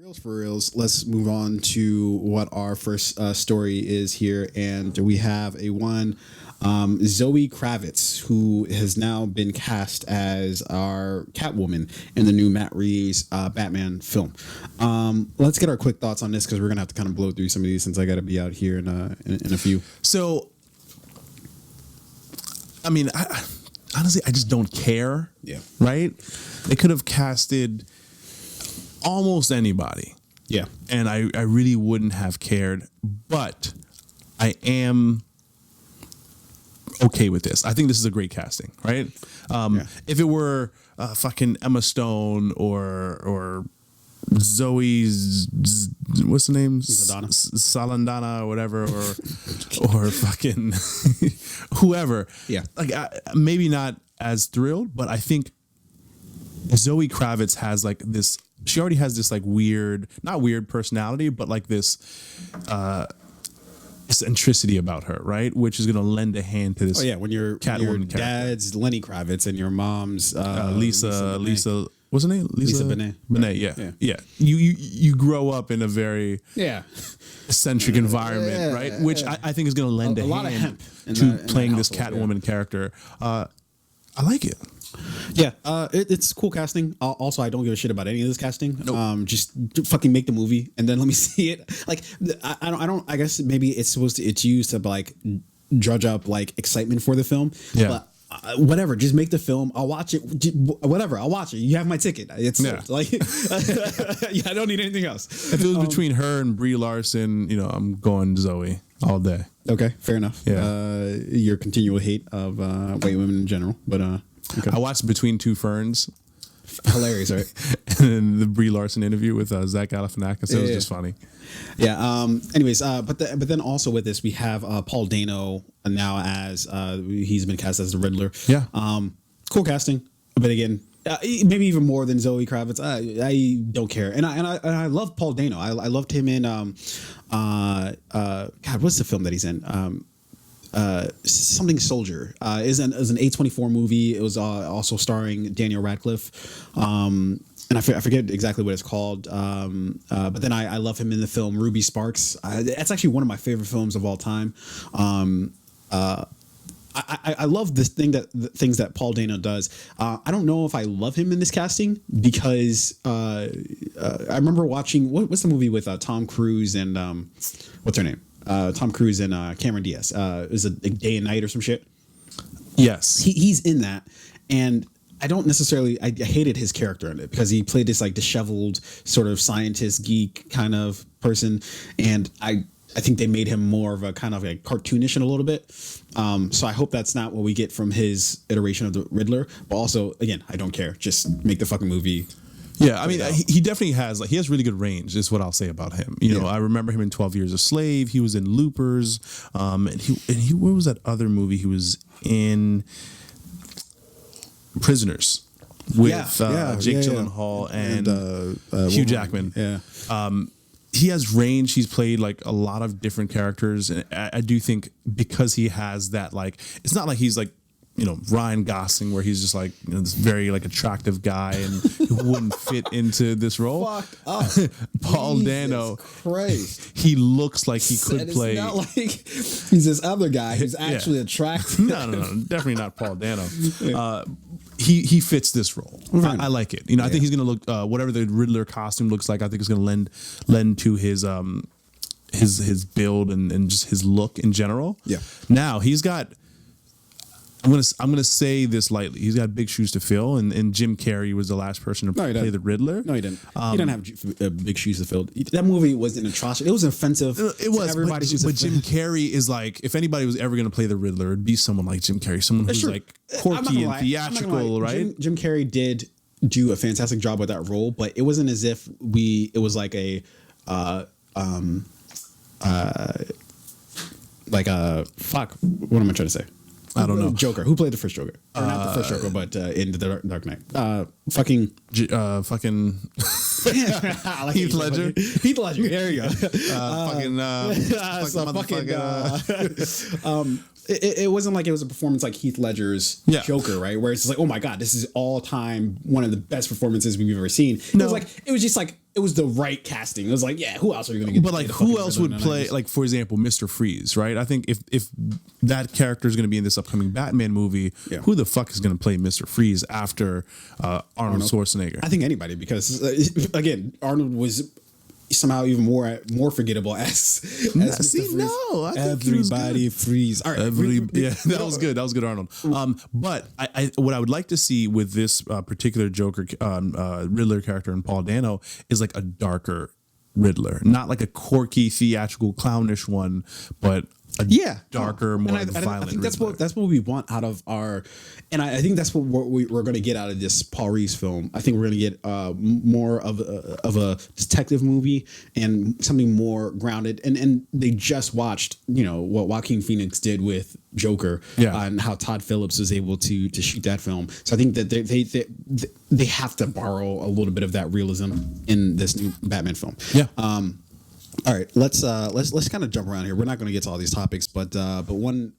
Reels for reals, let's move on to what our first story is here. And we have Zoë Kravitz, who has now been cast as our Catwoman in the new Matt Reeves Batman film. Let's get our quick thoughts on this because we're going to have to kind of blow through some of these since I got to be out here in a few. So, I mean, honestly, I just don't care. Yeah. Right? They could have casted almost anybody. Yeah. And I really wouldn't have cared, but I am okay with this. I think this is a great casting, right? If it were fucking Emma Stone or Zoe's, what's the name? Salandana or whatever, or fucking whoever. Yeah. Like maybe not as thrilled, but I think Zoë Kravitz has like this. She already has this like not weird personality, but like this eccentricity about her, right? Which is going to lend a hand to this. Oh yeah, when your dad's Lenny Kravitz and your mom's Lisa. What's her name? Lisa Bonet. Bonet. Yeah. You grow up in a very eccentric environment, right? Which I think is going to lend a hand to playing this Catwoman character. I like it. Yeah, it's cool casting. Also, I don't give a shit about any of this casting. Nope. Just fucking make the movie and then let me see it. Like, I don't. I guess maybe it's used to like drudge up like excitement for the film. Yeah. But whatever, just make the film. I'll watch it. Whatever, I'll watch it. You have my ticket. It's like, I don't need anything else. If it was between her and Brie Larson, I'm going Zoe all day. Okay, fair enough. Yeah. Your continual hate of white women in general, but okay. I watched Between Two Ferns. Hilarious, right? And then the Brie Larson interview with Zach Galifianakis. It was just funny. Yeah. Anyways, but then also with this, we have Paul Dano now as he's been cast as the Riddler. Yeah. Cool casting, but again, maybe even more than Zoë Kravitz. I don't care, and I love Paul Dano. I loved him in God, what's the film that he's in? Something Soldier is an A24 movie. It was also starring Daniel Radcliffe, and I forget exactly what it's called. But then I love him in the film Ruby Sparks. That's actually one of my favorite films of all time. I love the things that Paul Dano does. I don't know if I love him in this casting because I remember watching what's the movie with Tom Cruise and what's her name? Tom Cruise and Cameron Diaz. Is it a Day and Night or some shit? Yes. He's in that. And I don't necessarily, I hated his character in it because he played this like disheveled sort of scientist geek kind of person. And I think they made him more of a kind of like cartoonish in a little bit. So I hope that's not what we get from his iteration of the Riddler. But also, again, I don't care. Just make the fucking movie. Yeah, I mean, he definitely has he has really good range. Is what I'll say about him. You know, I remember him in 12 Years a Slave. He was in Loopers. And he what was that other movie he was in? Prisoners with Jake Gyllenhaal and Hugh Jackman. Yeah. He has range. He's played like a lot of different characters, and I do think because he has that it's not like he's like Ryan Gosling, where he's just like this very like attractive guy and who wouldn't fit into this role. Fuck up. Paul Dano, Christ. He looks like he could play. It's not like he's this other guy who's actually attractive. No, definitely not Paul Dano. He fits this role. I like it. I think he's gonna look whatever the Riddler costume looks like. I think it's gonna lend to his build and just his look in general. Yeah. Now he's got. I'm gonna say this lightly. He's got big shoes to fill, and Jim Carrey was the last person to play the Riddler. No, he didn't. He didn't have big shoes to fill. That movie was an atrocity. It was offensive. It was. But Jim Carrey is like, if anybody was ever gonna play the Riddler, it'd be someone like Jim Carrey, someone who's like quirky and theatrical, right? Jim Carrey did do a fantastic job with that role, but it wasn't as if it was like a fuck. What am I trying to say? I don't know. Joker. Who played the first Joker? Or not the first Joker, but in the Dark Knight. Fucking Heath Ledger. Heath Ledger. There you go. it wasn't like it was a performance like Heath Ledger's Joker, right? Where it's just like, oh my god, this is all time one of the best performances we've ever seen. No. It was the right casting. It was like, yeah, who else are you going to get? But like, who else would play? Like, for example, Mr. Freeze, right? I think if that character is going to be in this upcoming Batman movie, who the fuck is going to play Mr. Freeze after Arnold Schwarzenegger? I think anybody, because again, Arnold was somehow even more forgettable as see, Mr. Freeze. No, I think everybody freeze. All right, that was good. That was good, Arnold. But I what I would like to see with this particular Joker Riddler character in Paul Dano is like a darker Riddler, not like a quirky, theatrical, clownish one, but a darker, more violent. I think that's what we want out of our, and I think that's what we're going to get out of this Paul Reeves film. I think we're going to get more of a detective movie and something more grounded. And they just watched, what Joaquin Phoenix did with Joker, and how Todd Phillips was able to shoot that film. So I think that they have to borrow a little bit of that realism in this new Batman film. Yeah. All right, let's kind of jump around here. We're not going to get to all these topics, but one